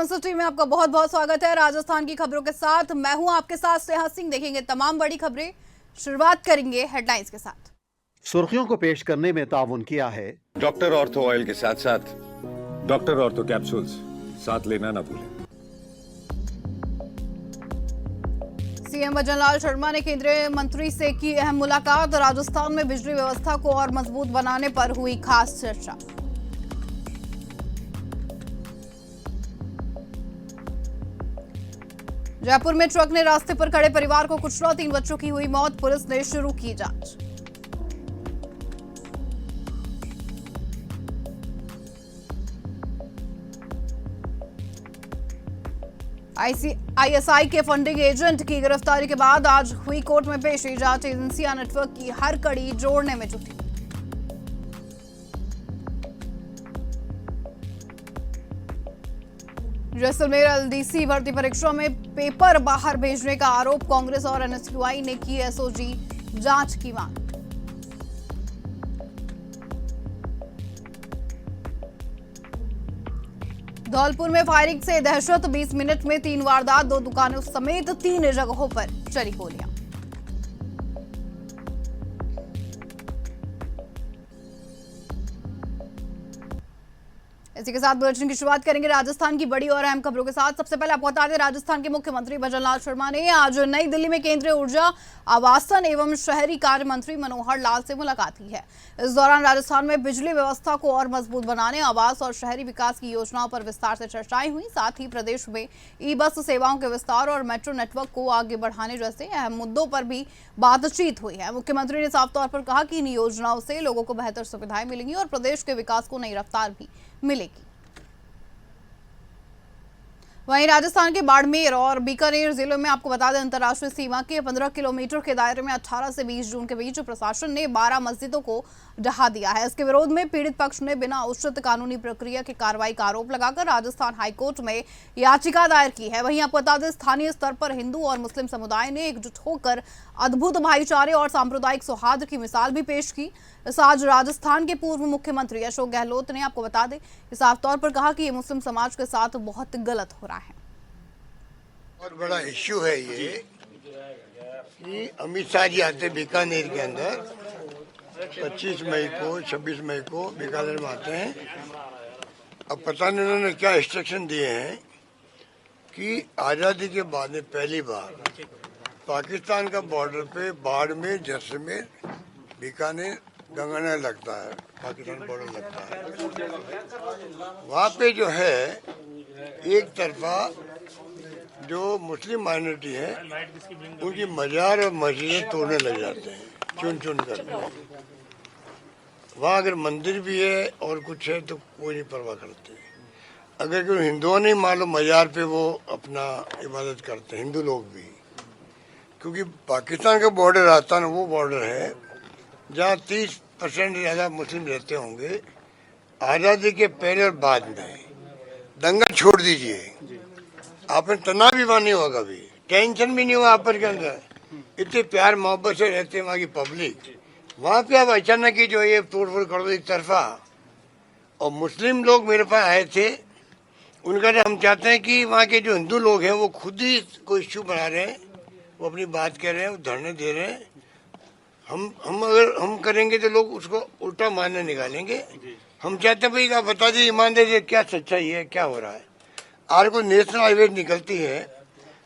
Seven city में आपका बहुत बहुत स्वागत है। राजस्थान की खबरों के साथ मैं हूं आपके साथ स्नेहा सिंह। देखेंगे तमाम बड़ी खबरें। शुरुआत करेंगे हेडलाइंस के साथ। सुर्खियों को पेश करने में ताउन किया है डॉक्टर ऑर्थो ऑयल के साथ साथ डॉक्टर ऑर्थो कैप्सूल्स साथ लेना ना भूलें। सीएम भजनलाल शर्मा ने केंद्रीय मंत्री से की अहम मुलाकात। राजस्थान में बिजली व्यवस्था को और मजबूत बनाने पर हुई खास चर्चा। जयपुर में ट्रक ने रास्ते पर खड़े परिवार को कुचला, 3 बच्चों की हुई मौत। पुलिस ने शुरू की जांच। आईएसआई के फंडिंग एजेंट की गिरफ्तारी के बाद आज हुई कोर्ट में पेशी। जांच एजेंसियां नेटवर्क की हर कड़ी जोड़ने में जुटी। जैसलमेर एलडीसी भर्ती परीक्षा में पेपर बाहर भेजने का आरोप। कांग्रेस और एनएसयूआई ने की एसओजी जांच की मांग। धौलपुर में फायरिंग से दहशत, 20 मिनट में 3 वारदात, 2 दुकानों समेत 3 जगहों पर चली गोलियां। इसी के साथ बुलेटिन की शुरुआत करेंगे राजस्थान की बड़ी और अहम खबरों के साथ। सबसे पहले आपको बता दें, राजस्थान के मुख्यमंत्री भजनलाल शर्मा ने आज नई दिल्ली में केंद्रीय ऊर्जा, आवासन एवं शहरी कार्य मंत्री मनोहर लाल से मुलाकात की है। इस दौरान राजस्थान में बिजली व्यवस्था को और मजबूत बनाने, आवास और शहरी विकास की योजनाओं पर विस्तार से चर्चाएं हुई। साथ ही प्रदेश में ई बस सेवाओं के विस्तार और मेट्रो नेटवर्क को आगे बढ़ाने जैसे अहम मुद्दों पर भी बातचीत हुई है। मुख्यमंत्री ने साफ तौर पर कहा कि इन योजनाओं से लोगों को बेहतर सुविधाएं मिलेंगी और प्रदेश के विकास को नई रफ्तार भी मिलेगी। वहीं राजस्थान के बाड़मेर और बीकानेर जिलों में आपको बता दें, अंतर्राष्ट्रीय सीमा के 15 किलोमीटर के दायरे में 18 से 20 जून के बीच प्रशासन ने 12 मस्जिदों को ढहा दिया है। इसके विरोध में पीड़ित पक्ष ने बिना उचित कानूनी प्रक्रिया के कार्रवाई का आरोप लगाकर राजस्थान हाईकोर्ट में याचिका दायर की है। वहीं आपको बता दें, स्थानीय स्तर पर हिंदू और मुस्लिम समुदाय ने एकजुट होकर अद्भुत भाईचारे और सांप्रदायिक सौहार्द की मिसाल भी पेश की। आज राजस्थान के पूर्व मुख्यमंत्री अशोक गहलोत ने आपको बता दें, साफ तौर पर कहा कि ये मुस्लिम समाज के साथ बहुत गलत हो रहा है। बहुत बड़ा इश्यू है ये कि अमित शाह जी आते बीकानेर के अंदर 25 मई को 26 मई को बीकानेर में आते हैं। अब पता नहीं उन्होंने क्या इंस्ट्रक्शन दिए हैं कि आज़ादी के बाद में पहली बार पाकिस्तान का बॉर्डर पे बाड़मेर, जैसलमेर, बीकानेर, गंगानगर लगता है, पाकिस्तान बॉर्डर लगता है। वहाँ पे जो है एक तरफा जो मुस्लिम माइनॉरिटी है उनकी मजार और मस्जिदें तोड़ने लग जाते हैं, चुन चुन कर। वहाँ अगर मंदिर भी है और कुछ है तो कोई नहीं परवाह करते। अगर कोई हिंदुओं ने मालूम मजार पे वो अपना इबादत करते हैं, हिंदू लोग भी, क्योंकि पाकिस्तान का बॉर्डर आता है, वो बॉर्डर है जहाँ 30% ज़्यादा मुस्लिम रहते होंगे। आज़ादी के पहले और बाद में दंगा छोड़ दीजिए, आपने तनाव भी नहीं होगा, भी टेंशन भी नहीं हुआ आपस के अंदर, इतने प्यार मोहब्बत से रहते हैं वहाँ की पब्लिक। वहाँ पे आप अचानक ही जो ये तोड़ फोड़ कर दो एक तरफा। और मुस्लिम लोग मेरे पास आए थे, उनका हम चाहते हैं कि वहाँ के जो हिंदू लोग हैं वो खुद ही कोई इश्यू बना रहे हैं, वो अपनी बात कह रहे हैं, वो धरने दे रहे हैं। हम अगर हम करेंगे तो लोग उसको उल्टा मानने निकालेंगे। हम चाहते हैं भाई आप बता दीजिए ईमानदारी क्या सच्चाई है, क्या हो रहा है। आर को नेशनल हाईवे निकलती है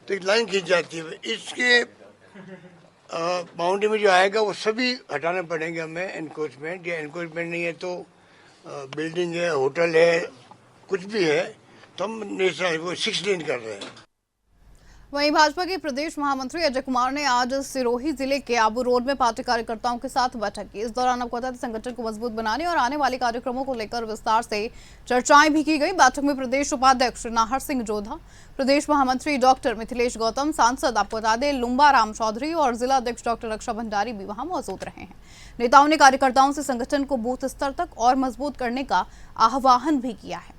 तो एक लाइन खींच जाती है, इसके बाउंड्री में जो आएगा वो सभी हटाने पड़ेंगे हमें। एनक्रोचमेंट या एनक्रोचमेंट नहीं है तो बिल्डिंग है, होटल है, कुछ भी है, तो हम नेशनल हाईवे 6 लेन कर रहे हैं। वहीं भाजपा के प्रदेश महामंत्री अजय कुमार ने आज सिरोही जिले के आबू रोड में पार्टी कार्यकर्ताओं के साथ बैठक की। इस दौरान आपको बता दें, संगठन को मजबूत बनाने और आने वाले कार्यक्रमों को लेकर विस्तार से चर्चाएं भी की गई। बैठक में प्रदेश उपाध्यक्ष नाहर सिंह जोधा, प्रदेश महामंत्री डॉक्टर मिथिलेश गौतम, सांसद आपको बता दें लुम्बा राम चौधरी और जिला अध्यक्ष डॉक्टर रक्षा भंडारी भी वहां मौजूद रहे हैं। नेताओं ने कार्यकर्ताओं से संगठन को बूथ स्तर तक और मजबूत करने का आह्वान भी किया है।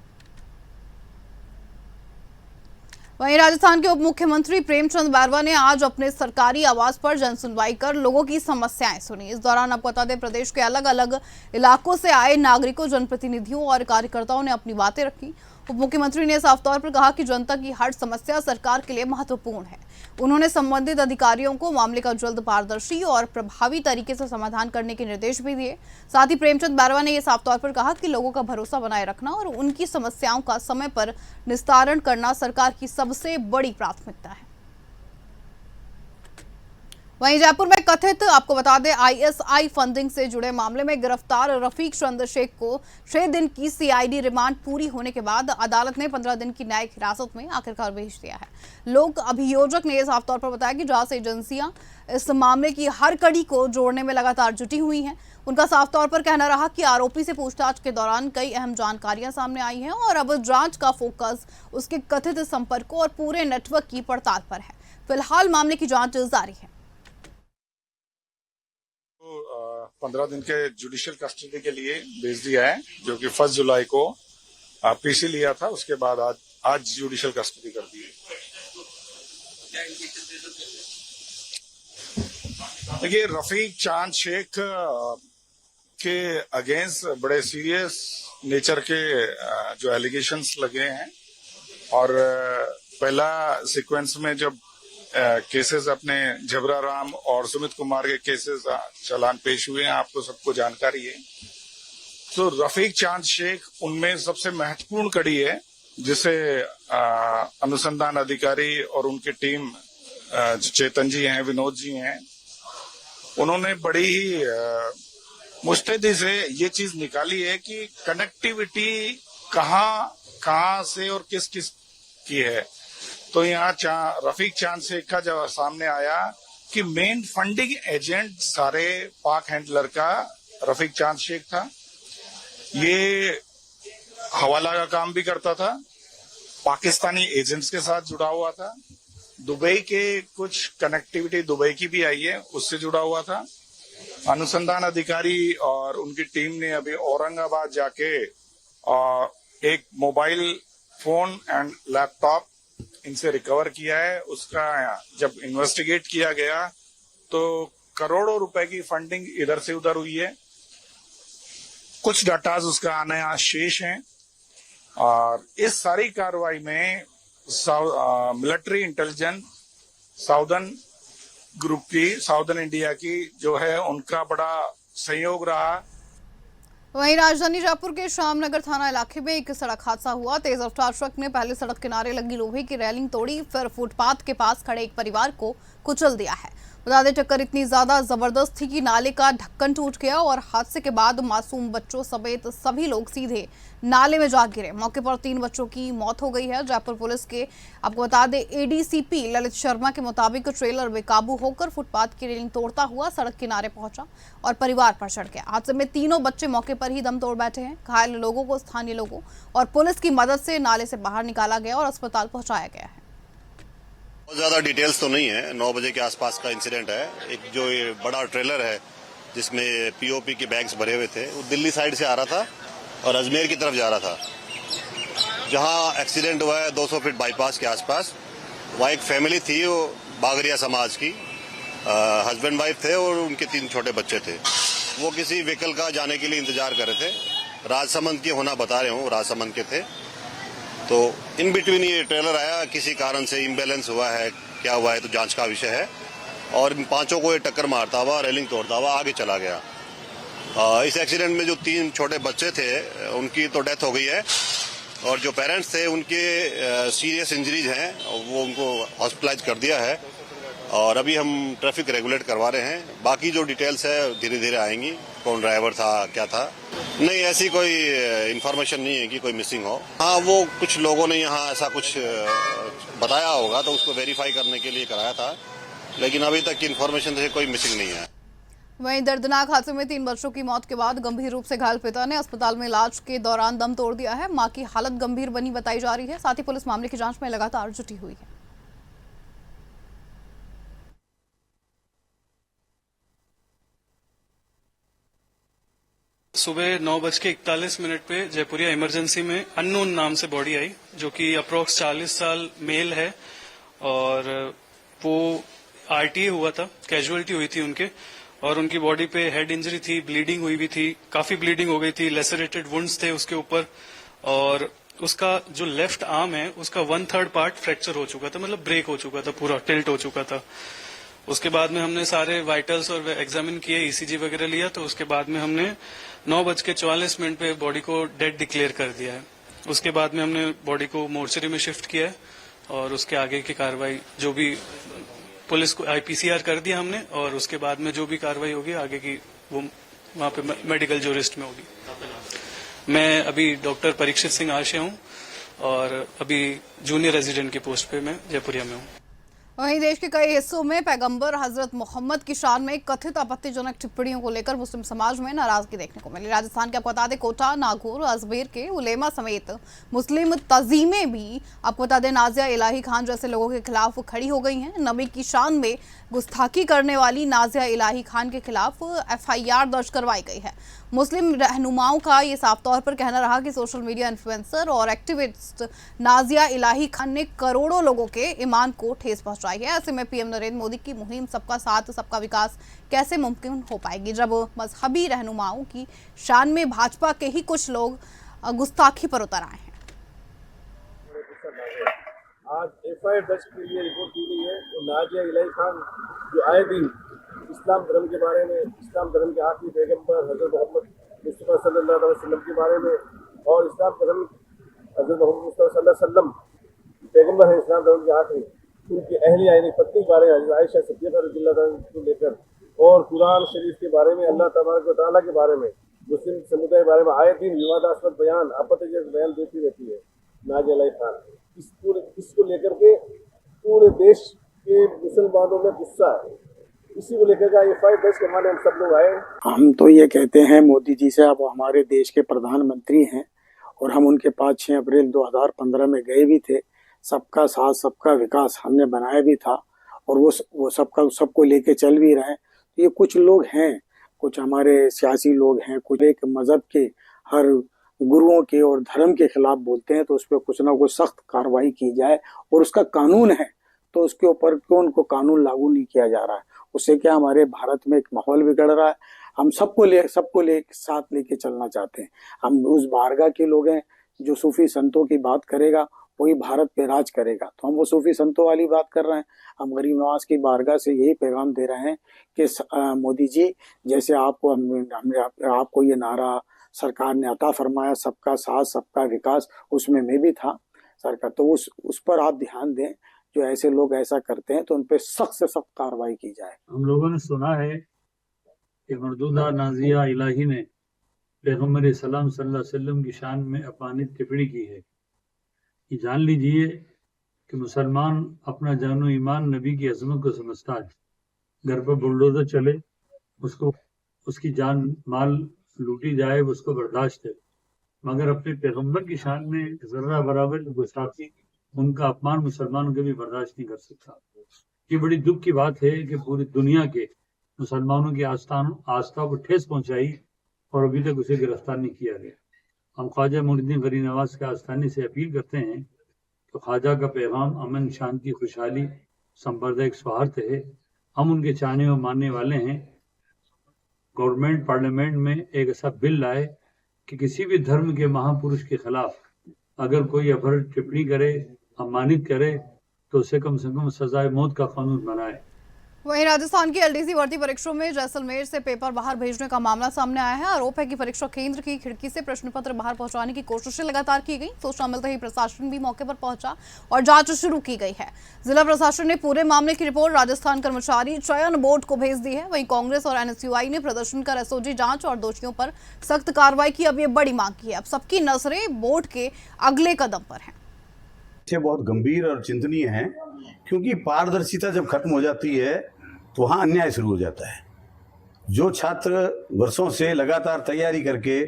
वहीं राजस्थान के उप मुख्यमंत्री प्रेमचंद बैरवा ने आज अपने सरकारी आवास पर जनसुनवाई कर लोगों की समस्याएं सुनी। इस दौरान आपको बता दें, प्रदेश के अलग अलग इलाकों से आए नागरिकों, जनप्रतिनिधियों और कार्यकर्ताओं ने अपनी बातें रखी। उप मुख्यमंत्री ने साफ तौर पर कहा कि जनता की हर समस्या सरकार के लिए महत्वपूर्ण है। उन्होंने संबंधित अधिकारियों को मामले का जल्द पारदर्शी और प्रभावी तरीके से समाधान करने के निर्देश भी दिए। साथ ही प्रेमचंद बैरवा ने यह साफ तौर पर कहा कि लोगों का भरोसा बनाए रखना और उनकी समस्याओं का समय पर निस्तारण करना सरकार की सबसे बड़ी प्राथमिकता है। वहीं जयपुर में कथित, आपको बता दें, आईएसआई फंडिंग से जुड़े मामले में गिरफ्तार रफीक चंद शेख को 6 दिन की सीआईडी रिमांड पूरी होने के बाद अदालत ने 15 दिन की न्यायिक हिरासत में आखिरकार भेज दिया है। लोक अभियोजक ने यह साफ तौर पर बताया कि जांच एजेंसियां इस मामले की हर कड़ी को जोड़ने में लगातार जुटी हुई हैं। उनका साफ तौर पर कहना रहा कि आरोपी से पूछताछ के दौरान कई अहम जानकारियां सामने आई हैं और अब जांच का फोकस उसके कथित संपर्कों और पूरे नेटवर्क की पड़ताल पर है। फिलहाल मामले की जांच जारी है। 15 दिन के जुडिशियल कस्टडी के लिए भेज दिया है, जो कि 1 जुलाई को पीसी लिया था। उसके बाद आज जुडिशियल कस्टडी कर दी है। देखिए, रफीक चांद शेख के अगेंस्ट बड़े सीरियस नेचर के जो एलिगेशंस लगे हैं और पहला सीक्वेंस में जब केसेस अपने जबरा राम और सुमित कुमार के केसेस चालान पेश हुए हैं, आपको सबको जानकारी है। तो रफीक चांद शेख उनमें सबसे महत्वपूर्ण कड़ी है, जिसे अनुसंधान अधिकारी और उनकी टीम चेतन जी हैं, विनोद जी हैं, उन्होंने बड़ी ही मुस्तैदी से ये चीज निकाली है कि कनेक्टिविटी कहाँ से और किस किस की है। तो यहाँ रफीक चांद शेख का जब सामने आया कि मेन फंडिंग एजेंट सारे पाक हैंडलर का रफीक चांद शेख था। ये हवाला का काम भी करता था, पाकिस्तानी एजेंट्स के साथ जुड़ा हुआ था, दुबई के कुछ कनेक्टिविटी दुबई की भी आई है, उससे जुड़ा हुआ था। अनुसंधान अधिकारी और उनकी टीम ने अभी औरंगाबाद जाके एक मोबाइल फोन एंड लैपटॉप इनसे रिकवर किया है। उसका जब इन्वेस्टिगेट किया गया तो करोड़ों रुपए की फंडिंग इधर से उधर हुई है। कुछ डाटाज उसका आने शेष हैं और इस सारी कार्रवाई में मिलिट्री इंटेलिजेंस साउदर्न ग्रुप की, साउदर्न इंडिया की जो है, उनका बड़ा सहयोग रहा। वहीं राजधानी जयपुर के श्यामनगर थाना इलाके में एक सड़क हादसा हुआ। तेज रफ्तार ट्रक ने पहले सड़क किनारे लगी लोहे की रेलिंग तोड़ी, फिर फुटपाथ के पास खड़े एक परिवार को कुचल दिया है। बता दें, टक्कर इतनी ज्यादा जबरदस्त थी कि नाले का ढक्कन टूट गया और हादसे के बाद मासूम बच्चों समेत सभी लोग सीधे नाले में जा गिरे। मौके पर 3 बच्चों की मौत हो गई है। जयपुर पुलिस के, आपको बता दें, एडीसीपी ललित शर्मा के मुताबिक ट्रेलर बेकाबू होकर फुटपाथ की रेलिंग तोड़ता हुआ सड़क किनारे पहुंचा और परिवार पर चढ़ गया। हादसे में तीनों बच्चे मौके पर ही दम तोड़ बैठे हैं। घायल लोगों को स्थानीय लोगों और पुलिस की मदद से नाले से बाहर निकाला गया और अस्पताल पहुंचाया गया है। बहुत ज्यादा डिटेल्स तो नहीं है। 9 बजे के आसपास का इंसिडेंट है। एक जो ये बड़ा ट्रेलर है जिसमें पीओपी के बैग्स भरे हुए थे, वो दिल्ली साइड से आ रहा था और अजमेर की तरफ जा रहा था। जहां एक्सीडेंट हुआ है 200 फीट बाईपास के आसपास, वहाँ एक फैमिली थी, वो बागरिया समाज की, हस्बैंड वाइफ थे और उनके 3 छोटे बच्चे थे। वो किसी व्हीकल का जाने के लिए इंतजार कर रहे थे। राजसमंद के होना बता रहे हूँ, राजसमंद के थे। तो इन बिटवीन ये ट्रेलर आया, किसी कारण से इम्बैलेंस हुआ है, क्या हुआ है तो जांच का विषय है। और इन 5 को ये टक्कर मारता हुआ, रेलिंग तोड़ता हुआ आगे चला गया। इस एक्सीडेंट में जो 3 छोटे बच्चे थे उनकी तो डेथ हो गई है और जो पेरेंट्स थे उनके सीरियस इंजरीज हैं, वो उनको हॉस्पिटलाइज कर दिया है और अभी हम ट्रैफिक रेगुलेट करवा रहे हैं। बाकी जो डिटेल्स है धीरे धीरे आएंगी, कौन ड्राइवर था, क्या था। नहीं, ऐसी कोई इन्फॉर्मेशन नहीं है कि कोई मिसिंग हो। हाँ, वो कुछ लोगों ने यहाँ ऐसा कुछ बताया होगा तो उसको वेरीफाई करने के लिए कराया था, लेकिन अभी तक की इन्फॉर्मेशन से कोई मिसिंग नहीं है। वहीं दर्दनाक हादसे में 3 बच्चों की मौत के बाद गंभीर रूप से घायल पिता ने अस्पताल में इलाज के दौरान दम तोड़ दिया है। मां की हालत गंभीर बनी बताई जा रही है। साथ ही पुलिस मामले की जांच में लगातार जुटी हुई है। सुबह 9:41 पे जयपुरिया इमरजेंसी में अननोन नाम से बॉडी आई, जो कि अप्रोक्स 40 साल मेल है और वो आरटीए हुआ था, कैजुअलिटी हुई थी उनके, और उनकी बॉडी पे हेड इंजरी थी, ब्लीडिंग हुई भी थी, काफी ब्लीडिंग हो गई थी, लेसरेटेड वुंड्स थे उसके ऊपर और उसका जो लेफ्ट आर्म है उसका 1/3 पार्ट फ्रैक्चर हो चुका था, मतलब ब्रेक हो चुका था, पूरा टिल्ट हो चुका था। उसके बाद में हमने सारे वाइटल्स और एग्जामिन किए, ईसीजी वगैरह लिया, तो उसके बाद में हमने 9:44 पे बॉडी को डेड डिक्लेयर कर दिया है। उसके बाद में हमने बॉडी को मोर्चरी में शिफ्ट किया है और उसके आगे की कार्रवाई जो भी पुलिस को IPCR कर दिया हमने, और उसके बाद में जो भी कार्रवाई होगी आगे की वो वहाँ पे मेडिकल जूरिस्ट में होगी। मैं अभी डॉक्टर परीक्षित सिंह आशय हूँ और अभी जूनियर रेजिडेंट की पोस्ट पे मैं जयपुरिया में हूँ। वहीं देश के कई हिस्सों में पैगंबर हजरत मोहम्मद की शान में कथित आपत्तिजनक टिप्पणियों को लेकर मुस्लिम समाज में नाराजगी देखने को मिली। राजस्थान के आपको बता दें कोटा, नागौर, अजमेर के उलेमा समेत मुस्लिम तंजीमें भी आपको बता दें नाजिया इलाही खान जैसे लोगों के खिलाफ खड़ी हो गई हैं। नबी की शान में गुस्ताखी करने वाली नाजिया इलाही खान के खिलाफ FIR दर्ज करवाई गई है। मुस्लिम रहनुमाओं का ये साफ तौर पर कहना रहा कि सोशल मीडिया इन्फ्लुएंसर और एक्टिविस्ट नाजिया इलाही खान ने करोड़ों लोगों के ईमान को ठेस पहुंचाई है। ऐसे में PM नरेंद्र मोदी की मुहिम सबका साथ सबका विकास कैसे मुमकिन हो पाएगी जब मजहबी रहनुमाओं की शान में भाजपा के ही कुछ लोग गुस्ताखी पर उतर आए हैं। आज FIR दर्ज के लिए रिपोर्ट दी गई है तो नाजिया इलाही खान जो आए दिन इस्लाम धर्म के बारे में, इस्लाम धर्म के आखिरी पैगंबर हजरत मोहम्मद मुस्तफा सल्लल्लाहु अलैहि वसल्लम के बारे में, और इस्लाम धर्म हजरत मोहम्मद मुस्तफा सल्लल्लाहु अलैहि वसल्लम पैगंबर है इस्लाम धर्म के आखिरी, उनकी अहलिया यानी पत्नी के बारे में हजरत आयशा सिद्दीक़ा रज़ियल्लाहु अन्हा को लेकर, और कुरान शरीफ के बारे में, अल्लाह तबारक व तआला के बारे में, मुस्लिम समुदाय के बारे में आए दिन विवादास्पद बयान, आपत्तिजनक बयान देती रहती है नाजिया इलाही खान। इसको लेकर के पूरे देश के मुसलमानों में गुस्सा है। इसी को लेकर के FIR दर्ज करवाने हम सब लोग आए। हम तो ये कहते हैं मोदी जी से, आप हमारे देश के प्रधानमंत्री हैं और हम उनके पास 6 अप्रैल 2015 में गए भी थे। सबका साथ सबका विकास हमने बनाया भी था और वो सबको लेके चल भी रहे हैं। तो ये कुछ लोग हैं, कुछ हमारे सियासी लोग हैं, कुछ एक मजहब के हर गुरुओं के और धर्म के खिलाफ बोलते हैं, तो उस पर कुछ ना कुछ सख्त कार्रवाई की जाए। और उसका कानून है तो उसके ऊपर क्यों उनको कानून लागू नहीं किया जा रहा है? उससे क्या हमारे भारत में एक माहौल बिगड़ रहा है। हम सबको साथ लेके चलना चाहते हैं। हम उस बारगाह के लोग हैं जो सूफी संतों की बात करेगा वही भारत पे राज करेगा, तो हम वो सूफी संतों वाली बात कर रहे हैं। हम गरीब नवाज की बारगाह से यही पैगाम दे रहे हैं कि मोदी जी, जैसे आपको हमने आपको ये नारा सरकार ने अता फरमाया, सबका साथ सबका विकास, उसमें मैं भी था सरकार, तो उस पर आप ध्यान दें। जो ऐसे लोग ऐसा करते हैं तो उन पर सख्त से सख्त कार्रवाई की जाए। हम लोगों ने सुना है कि मर्दूदा नाजिया इलाही ने पैगम्बर सल्लल्लाहु अलैहि वसल्लम की शान में अपमानित टिप्पणी की है। ये जान लीजिए कि मुसलमान अपना जानो ईमान नबी की अजमत को समझता है। घर पर बुलडोजर चले, उसकी जान माल लूटी जाए, उसको बर्दाश्त है, मगर अपने पैगम्बर की शान में जर्रा बराबर गुस्ताखी, उनका अपमान मुसलमानों के भी बर्दाश्त नहीं कर सकता। ये बड़ी दुख की बात है कि पूरी दुनिया के मुसलमानों की आस्था को ठेस पहुंचाई और अभी तक उसे गिरफ्तार नहीं किया गया। हम ख्वाजा मुइनुद्दीन गरीब नवाज के आस्थानी से अपील करते हैं तो ख्वाजा का पैगाम अमन, शांति, खुशहाली, सांप्रदायिक सौहार्द है। हम उनके चाहने और मानने वाले हैं। गवर्नमेंट पार्लियामेंट में एक ऐसा बिल लाए कि किसी भी धर्म के महापुरुष के खिलाफ अगर कोई अभद्र टिप्पणी करे, अपमानित करे, तो उसे कम से कम सजाए मौत का कानून बनाए। वहीं राजस्थान की LDC भर्ती परीक्षाओं में जैसलमेर से पेपर बाहर भेजने का मामला सामने आया है। आरोप है कि परीक्षा केंद्र की खिड़की से प्रश्न पत्र बाहर पहुंचाने की कोशिशें लगातार की गई। सूचना मिलते ही प्रशासन भी मौके पर पहुंचा और जांच शुरू की गई है। जिला प्रशासन ने पूरे मामले की रिपोर्ट राजस्थान कर्मचारी चयन बोर्ड को भेज दी है। वहीं कांग्रेस और NSUI ने प्रदर्शन कर SOG जांच और दोषियों पर सख्त कार्रवाई की अब ये बड़ी मांग की है। अब सबकी नजरें बोर्ड के अगले कदम पर है। बहुत गंभीर और चिंतनीय है, क्योंकि पारदर्शिता जब खत्म हो जाती है तो वहाँ अन्याय शुरू हो जाता है। जो छात्र वर्षों से लगातार तैयारी करके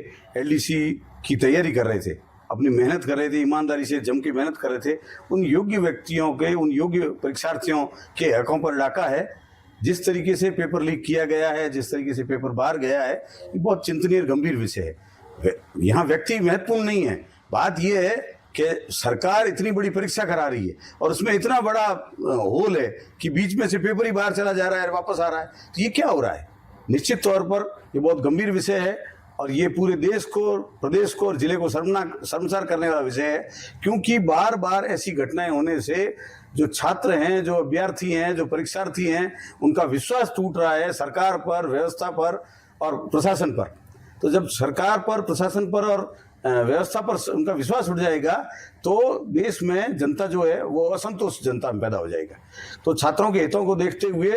LDC की तैयारी कर रहे थे, अपनी मेहनत कर रहे थे, ईमानदारी से जम के मेहनत कर रहे थे, उन योग्य व्यक्तियों के, उन योग्य परीक्षार्थियों के हकों पर डाका है। जिस तरीके से पेपर लीक किया गया है, जिस तरीके से पेपर बाहर गया है, ये बहुत चिंतनीय और गंभीर विषय है। यहाँ व्यक्ति महत्वपूर्ण नहीं है, बात यह है कि सरकार इतनी बड़ी परीक्षा करा रही है और उसमें इतना बड़ा होल है कि बीच में से पेपर ही बाहर चला जा रहा है और वापस आ रहा है, तो ये क्या हो रहा है? निश्चित तौर पर ये बहुत गंभीर विषय है और ये पूरे देश को, प्रदेश को और जिले को शर्मसार करने वाला विषय है, क्योंकि बार बार ऐसी घटनाएं होने से जो छात्र हैं, जो अभ्यर्थी हैं, जो परीक्षार्थी हैं, उनका विश्वास टूट रहा है सरकार पर, व्यवस्था पर और प्रशासन पर। तो जब सरकार पर, प्रशासन पर और व्यवस्था पर उनका विश्वास उठ जाएगा तो देश में जनता जो है वो असंतोष जनता में पैदा हो जाएगा। तो छात्रों के हितों को देखते हुए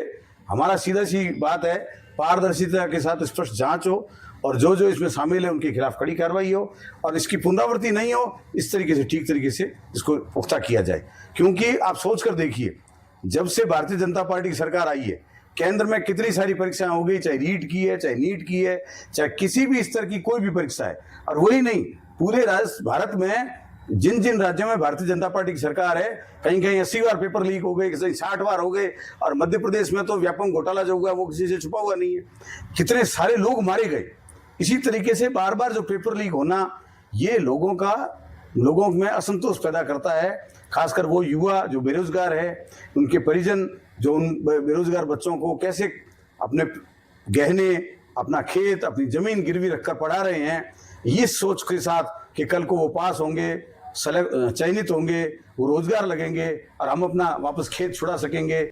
हमारा सीधा सी बात है, पारदर्शिता के साथ स्पष्ट जांच हो और जो जो इसमें शामिल है उनके खिलाफ कड़ी कार्रवाई हो और इसकी पुनरावृत्ति नहीं हो, इस तरीके से, ठीक तरीके से इसको पुख्ता किया जाए। क्योंकि आप सोच कर देखिए, जब से भारतीय जनता पार्टी की सरकार आई है, केंद्र में कितनी सारी परीक्षाएं हो गई, चाहे रीट की है, चाहे नीट की है, चाहे किसी भी स्तर की कोई भी परीक्षा है। और वही नहीं, पूरे भारत में जिन जिन राज्यों में भारतीय जनता पार्टी की सरकार है, कहीं कहीं 80 बार पेपर लीक हो गए, कहीं 60 बार हो गए, और मध्य प्रदेश में तो व्यापक घोटाला जो हुआ वो किसी से छुपा हुआ नहीं है। कितने सारे लोग मारे गए। इसी तरीके से बार बार जो पेपर लीक होना, ये लोगों में असंतोष पैदा करता है। खासकर वो युवा जो बेरोजगार है, उनके परिजन जो उन बेरोजगार बच्चों को कैसे अपने गहने, अपना खेत, अपनी जमीन गिरवी रखकर पढ़ा रहे हैं, ये सोच के साथ कि कल को वो पास होंगे, चयनित होंगे, वो रोजगार लगेंगे और हम अपना वापस खेत छुड़ा सकेंगे।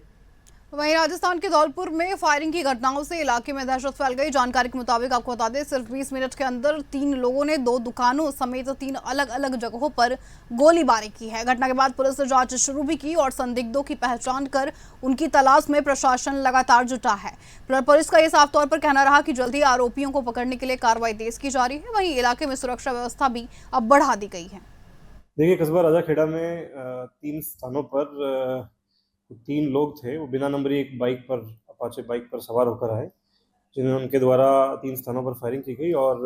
वहीं राजस्थान के धौलपुर में फायरिंग की घटनाओं से इलाके में दहशत फैल गई। जानकारी के मुताबिक आपको बता दें, सिर्फ 20 मिनट के अंदर 3 लोगों ने 2 दुकानों समेत 3 अलग अलग जगहों पर गोलीबारी की है। घटना के बाद पुलिस ने जांच शुरू भी की और संदिग्धों की पहचान कर उनकी तलाश में प्रशासन लगातार जुटा है। पुलिस का यह साफ तौर पर कहना रहा कि जल्द ही आरोपियों को पकड़ने के लिए कार्रवाई तेज की जा रही है। वहीं इलाके में सुरक्षा व्यवस्था भी अब बढ़ा दी गई है। देखिए, कस्बा राजाखेड़ा में 3 स्थानों पर 3 लोग थे, वो बिना नंबरी एक बाइक पर, अपाचे बाइक पर सवार होकर आए, जिन्हें उनके द्वारा 3 स्थानों पर फायरिंग की गई और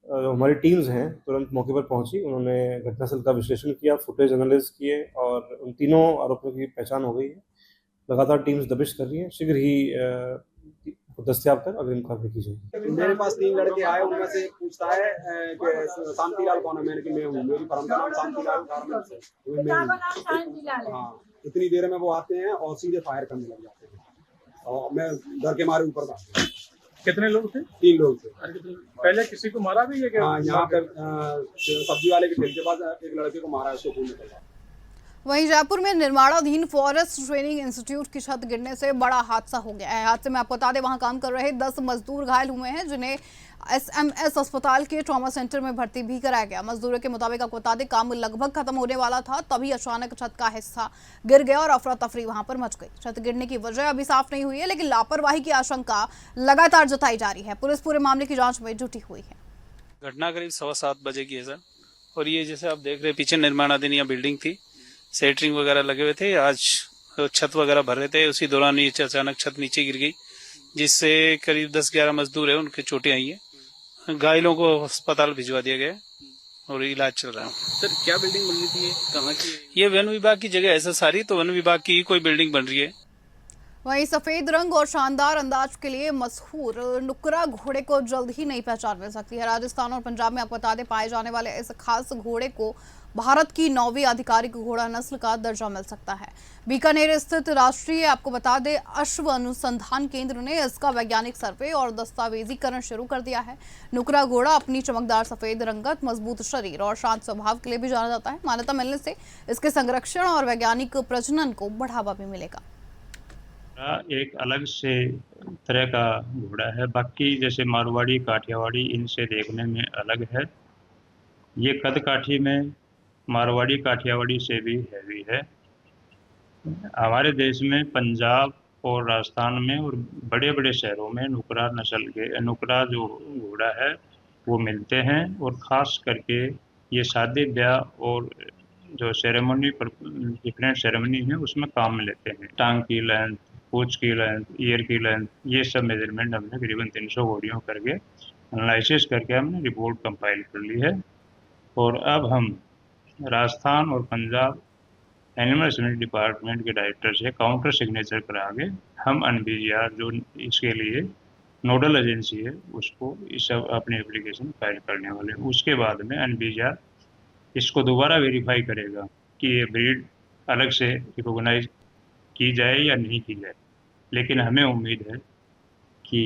हमारी टीम्स हैं तुरंत मौके पर पहुंची। उन्होंने घटनास्थल का विश्लेषण किया, फुटेज एनालिसिस किए और उन तीनों आरोपियों की पहचान हो गई है। लगातार टीम्स दबिश कर रही हैं, शीघ्र ही दस्तयाब कर अग्रिम कार्रवाई की जाएगी। मेरे पास 3 लड़के आए, उनमें से पूछता है कि शांतिलाल कौन है। मैंने कि मैं हूँ, मेरी फर्म का नाम शांतिलाल गारमेंट है। हाँ, इतनी देर में वो आते हैं और सीधे फायर करने लग जाते हैं और मैं डर के मारे ऊपर भाग गया। कितने लोग थे? 3 लोग थे। पहले किसी को मारा भी है क्या? हाँ, यहाँ पर सब्जी वाले के ठेले के पास एक लड़के को मारा है, उसको खून निकल रहा है। वहीं जयपुर में निर्माणाधीन फॉरेस्ट ट्रेनिंग इंस्टीट्यूट की छत गिरने से बड़ा हादसा हो गया है। हादसे में आपको बता दें, वहां काम कर रहे 10 मजदूर घायल हुए हैं, जिन्हें SMS अस्पताल के ट्रॉमा सेंटर में भर्ती भी कराया गया। मजदूरों के मुताबिक आपको बता दें, काम लगभग खत्म होने वाला था, तभी अचानक छत का हिस्सा गिर गया और अफरा तफरी वहां पर मच गई। छत गिरने की वजह अभी साफ नहीं हुई है, लेकिन लापरवाही की आशंका लगातार जताई जा रही है। पुलिस पूरे मामले की जाँच में जुटी हुई है। घटना करीब 7:15 बजे की है सर, और ये जैसे आप देख रहे हैं पीछे निर्माणाधीन यहाँ बिल्डिंग थी, सेटरिंग वगैरह लगे हुए थे, आज छत वगैरह भर रहे थे, उसी दौरान नीचे अचानक छत नीचे गिर गई, जिससे करीब 10-11 मजदूर है, उनके चोटें आई है। घायलों को अस्पताल भिजवा दिया गया और इलाज चल रहा है। सर, क्या बिल्डिंग बन रही थी, कहाँ की? ये वन विभाग की जगह ऐसा सारी, तो वन विभाग की कोई बिल्डिंग बन रही है। वहीं सफेद रंग और शानदार अंदाज के लिए मशहूर नुकरा घोड़े को जल्द ही नई पहचान मिल सकती है। राजस्थान और पंजाब में आपको बता दें, पाए जाने वाले इस खास घोड़े को भारत की 9वीं आधिकारिक घोड़ा नस्ल का दर्जा मिल सकता है। बीकानेर स्थित राष्ट्रीय आपको बता दें अश्व अनुसंधान केंद्र ने इसका वैज्ञानिक सर्वे और दस्तावेजीकरण शुरू कर दिया है। नुकरा घोड़ा अपनी चमकदार सफेद रंगत, मजबूत शरीर और शांत स्वभाव के लिए भी जाना जाता है। मान्यता मिलने से इसके संरक्षण और वैज्ञानिक प्रजनन को बढ़ावा भी मिलेगा। एक अलग से तरह का घोड़ा है, बाकी जैसे मारवाड़ी, काठियावाड़ी इनसे देखने में अलग है। ये कद काठी में मारवाड़ी, काठियावाड़ी से भी हैवी है। हमारे देश में पंजाब और राजस्थान में और बड़े बड़े शहरों में नुकरा नस्ल के नुकरा जो घोड़ा है वो मिलते हैं, और ख़ास करके ये शादी ब्याह और जो सेरेमनी पर डिफरेंट सेरेमनी है उसमें काम में लेते हैं। टांग की लेंथ, पूंछ की लेंथ, ईयर की लेंथ, ये सब मेजरमेंट हमने करीबन 300 घोड़ियों करके एनालिसिस करके हमने रिपोर्ट कंपाइल कर ली है। और अब हम राजस्थान और पंजाब एनिमल हस्बेंड्री डिपार्टमेंट के डायरेक्टर से काउंटर सिग्नेचर करा के हम NBGR जो इसके लिए नोडल एजेंसी है उसको इस अपनी एप्लीकेशन फाइल करने वाले हैं। उसके बाद में NBGR इसको दोबारा वेरीफाई करेगा कि ये ब्रीड अलग से रिकॉग्नाइज की जाए या नहीं की जाए, लेकिन हमें उम्मीद है कि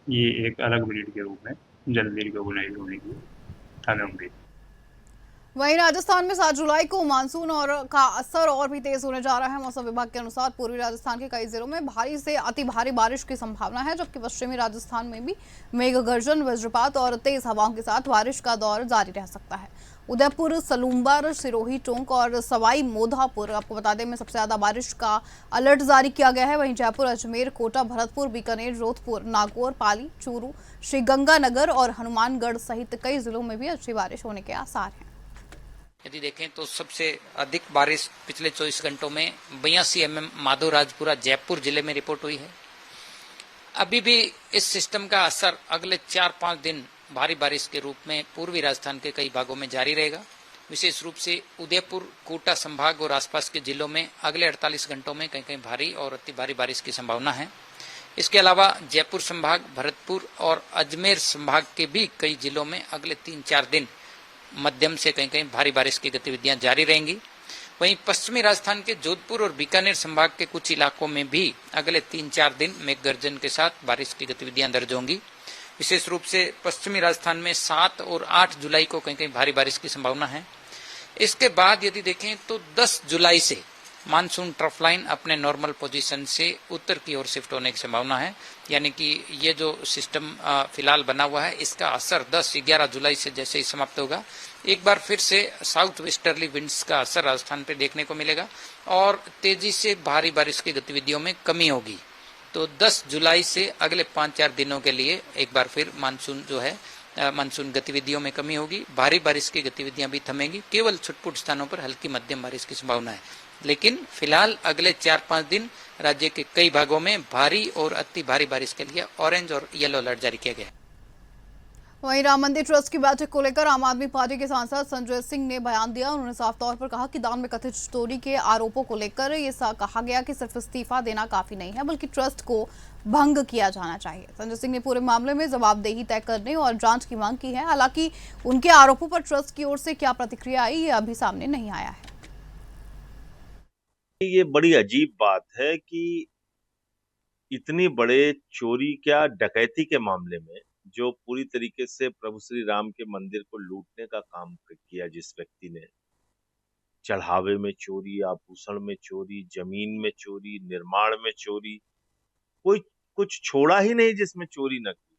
ये एक अलग ब्रीड के रूप में जल्दी रिकॉग्नाइज होने की हमें उम्मीद। वहीं राजस्थान में 7 जुलाई को मानसून और का असर और भी तेज होने जा रहा है। मौसम विभाग के अनुसार पूर्वी राजस्थान के कई जिलों में भारी से अति भारी बारिश की संभावना है, जबकि पश्चिमी राजस्थान में भी मेघ गर्जन, वज्रपात और तेज हवाओं के साथ बारिश का दौर जारी रह सकता है। उदयपुर, सलूम्बर, सिरोही, टोंक और सवाई माधोपुर, आपको बता दें, में सबसे ज्यादा बारिश का अलर्ट जारी किया गया है। वहीं जयपुर, अजमेर, कोटा, भरतपुर, बीकानेर, जोधपुर, नागौर, पाली, चूरू, श्रीगंगानगर और हनुमानगढ़ सहित कई जिलों में भी अच्छी बारिश होने के आसार हैं। यदि देखें तो सबसे अधिक बारिश पिछले 24 घंटों में 82 mm माधोराजपुरा जयपुर जिले में रिपोर्ट हुई है। अभी भी इस सिस्टम का असर अगले 4-5 दिन भारी बारिश के रूप में पूर्वी राजस्थान के कई भागों में जारी रहेगा। विशेष रूप से उदयपुर, कोटा संभाग और आसपास के जिलों में अगले 48 घंटों में कहीं कहीं भारी और अति भारी बारिश की संभावना है। इसके अलावा जयपुर संभाग, भरतपुर और अजमेर संभाग के भी कई जिलों में अगले 3-4 दिन मध्यम से कहीं कहीं भारी बारिश की गतिविधियां जारी रहेंगी। वहीं पश्चिमी राजस्थान के जोधपुर और बीकानेर संभाग के कुछ इलाकों में भी अगले 3-4 दिन मेघ गर्जन के साथ बारिश की गतिविधियां दर्ज होंगी। विशेष रूप से पश्चिमी राजस्थान में 7 और 8 जुलाई को कहीं कहीं भारी बारिश की संभावना है। इसके बाद यदि देखें तो 10 जुलाई से मानसून ट्रफ लाइन अपने नॉर्मल पोजीशन से उत्तर की ओर शिफ्ट होने की संभावना है। यानी कि ये जो सिस्टम फिलहाल बना हुआ है, इसका असर 10-11 जुलाई से जैसे ही समाप्त होगा, एक बार फिर से साउथ वेस्टर्ली विंड्स का असर राजस्थान पे देखने को मिलेगा और तेजी से भारी बारिश की गतिविधियों में कमी होगी। तो 10 जुलाई से अगले 5-4 दिनों के लिए एक बार फिर मानसून जो है मानसून गतिविधियों में कमी होगी। भारी बारिश की गतिविधियां भी थमेंगी। केवल छुटपुट स्थानों पर हल्की मध्यम बारिश की संभावना है। लेकिन फिलहाल अगले 4-5 दिन राज्य के कई भागों में भारी और अति भारी बारिश के लिए ऑरेंज और येलो अलर्ट जारी किया गया है। वहीं राम मंदिर ट्रस्ट की बैठक को लेकर आम आदमी पार्टी के सांसद संजय सिंह ने बयान दिया। उन्होंने साफ तौर पर कहा कि दान में कथित चोरी के आरोपों को लेकर ये कहा गया कि सिर्फ इस्तीफा देना काफी नहीं है, बल्कि ट्रस्ट को भंग किया जाना चाहिए। संजय सिंह ने पूरे मामले में जवाबदेही तय करने और जांच की मांग की है। हालांकि उनके आरोपों पर ट्रस्ट की ओर से क्या प्रतिक्रिया आई, ये अभी सामने नहीं आया है। ये बड़ी अजीब बात है कि इतनी बड़े चोरी क्या डकैती के मामले में जो पूरी तरीके से प्रभु श्री राम के मंदिर को लूटने का काम किया, जिस व्यक्ति ने चढ़ावे में चोरी, आभूषण में चोरी, जमीन में चोरी, निर्माण में चोरी, कोई कुछ छोड़ा ही नहीं जिसमें चोरी न की,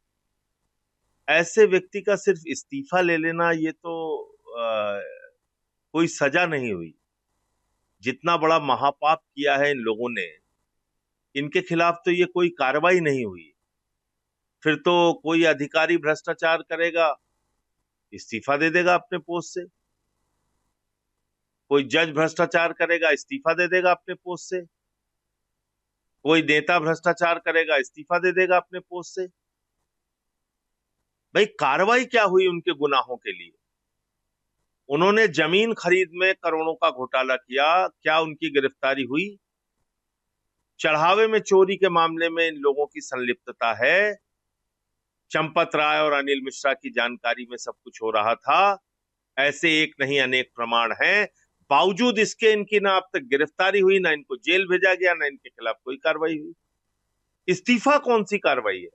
ऐसे व्यक्ति का सिर्फ इस्तीफा ले लेना, ये तो कोई सजा नहीं हुई। जितना बड़ा महापाप किया है इन लोगों ने, इनके खिलाफ तो ये कोई कार्रवाई नहीं हुई। फिर तो कोई अधिकारी भ्रष्टाचार करेगा, इस्तीफा दे देगा अपने पोस्ट से। कोई जज भ्रष्टाचार करेगा, इस्तीफा दे देगा अपने पोस्ट से। कोई नेता भ्रष्टाचार करेगा, इस्तीफा दे देगा अपने पोस्ट से। भाई कार्रवाई क्या हुई उनके गुनाहों के लिए? उन्होंने जमीन खरीद में करोड़ों का घोटाला किया, क्या उनकी गिरफ्तारी हुई? चढ़ावे में चोरी के मामले में इन लोगों की संलिप्तता है। चंपत राय और अनिल मिश्रा की जानकारी में सब कुछ हो रहा था। ऐसे एक नहीं अनेक प्रमाण हैं। बावजूद इसके इनकी ना अब तक गिरफ्तारी हुई, ना इनको जेल भेजा गया, ना इनके खिलाफ कोई कार्रवाई हुई। इस्तीफा कौन सी कार्रवाई है?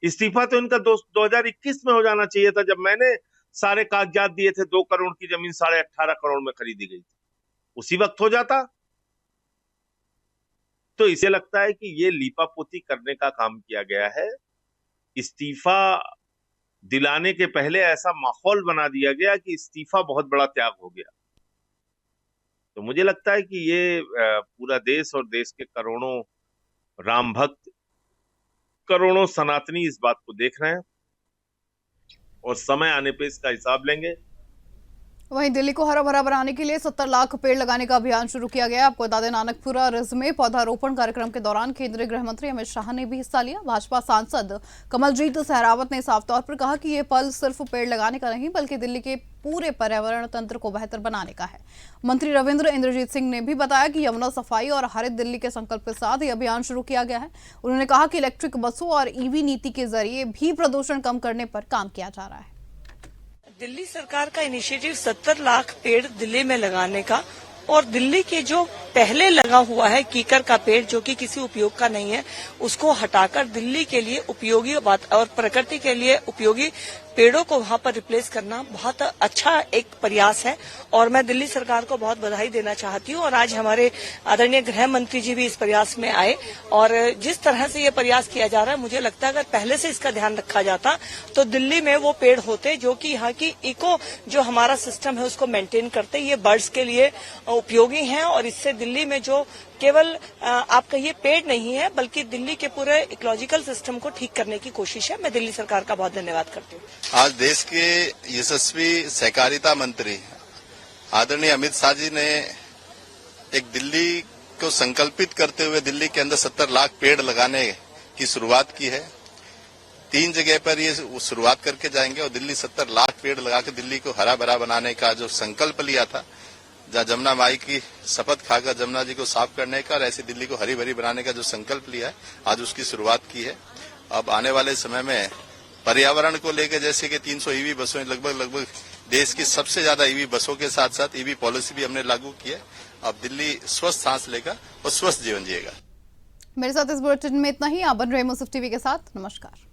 इस्तीफा तो इनका 2021 में हो जाना चाहिए था, जब मैंने सारे कागजात दिए थे। 2 करोड़ की जमीन 18.5 करोड़ में खरीदी गई थी, उसी वक्त हो जाता। तो इसे लगता है कि ये लीपापोती करने का काम किया गया है। इस्तीफा दिलाने के पहले ऐसा माहौल बना दिया गया कि इस्तीफा बहुत बड़ा त्याग हो गया। तो मुझे लगता है कि ये पूरा देश और देश के करोड़ों राम भक्त, करोड़ों सनातनी इस बात को देख रहे हैं और समय आने पे इसका हिसाब लेंगे। वहीं दिल्ली को हरा भरा बनाने के लिए 70 लाख पेड़ लगाने का अभियान शुरू किया गया। आपको बता दें, नानकपुरा रिज में पौधारोपण कार्यक्रम के दौरान केंद्रीय गृह मंत्री अमित शाह ने भी हिस्सा लिया। भाजपा सांसद कमलजीत सहरावत ने साफ तौर पर कहा कि ये पल सिर्फ पेड़ लगाने का नहीं, बल्कि दिल्ली के पूरे पर्यावरण तंत्र को बेहतर बनाने का है। मंत्री रविंद्र इंद्रजीत सिंह ने भी बताया कि यमुना सफाई और हरित दिल्ली के संकल्प के साथ ये अभियान शुरू किया गया है। उन्होंने कहा कि इलेक्ट्रिक बसों और ईवी नीति के जरिए भी प्रदूषण कम करने पर काम किया जा रहा है। दिल्ली सरकार का इनिशिएटिव 70 लाख पेड़ दिल्ली में लगाने का और दिल्ली के जो पहले लगा हुआ है कीकर का पेड़ जो कि किसी उपयोग का नहीं है, उसको हटाकर दिल्ली के लिए उपयोगी और प्रकृति के लिए उपयोगी पेड़ों को वहां पर रिप्लेस करना बहुत अच्छा एक प्रयास है और मैं दिल्ली सरकार को बहुत बधाई देना चाहती हूं। और आज हमारे आदरणीय गृह मंत्री जी भी इस प्रयास में आए और जिस तरह से ये प्रयास किया जा रहा है, मुझे लगता है अगर पहले से इसका ध्यान रखा जाता तो दिल्ली में वो पेड़ होते जो कि यहाँ की इको जो हमारा सिस्टम है उसको मेंटेन करते। ये बर्ड्स के लिए उपयोगी हैं और इससे दिल्ली में जो केवल आप कहिए पेड़ नहीं है बल्कि दिल्ली के पूरे इकोलॉजिकल सिस्टम को ठीक करने की कोशिश है। मैं दिल्ली सरकार का बहुत धन्यवाद करती हूँ। आज देश के यशस्वी सहकारिता मंत्री आदरणीय अमित शाह जी ने एक दिल्ली को संकल्पित करते हुए दिल्ली के अंदर 70 लाख पेड़ लगाने की शुरुआत की है। 3 जगह पर ये शुरुआत करके जाएंगे और दिल्ली 70 लाख पेड़ लगाकर दिल्ली को हरा भरा बनाने का जो संकल्प लिया था, जहाँ जमुना माई की शपथ खाकर जमुना जी को साफ करने का और ऐसी दिल्ली को हरी भरी बनाने का जो संकल्प लिया है, आज उसकी शुरुआत की है। अब आने वाले समय में पर्यावरण को लेकर जैसे कि 300 ईवी बसों लगभग देश की सबसे ज्यादा ईवी बसों के साथ साथ ईवी पॉलिसी भी हमने लागू की है। अब दिल्ली स्वस्थ सांस लेगा और स्वस्थ जीवन जिएगा। मेरे साथ इस बुलेटिन में इतना ही। आप बन रहे मुसफ टीवी के साथ। नमस्कार।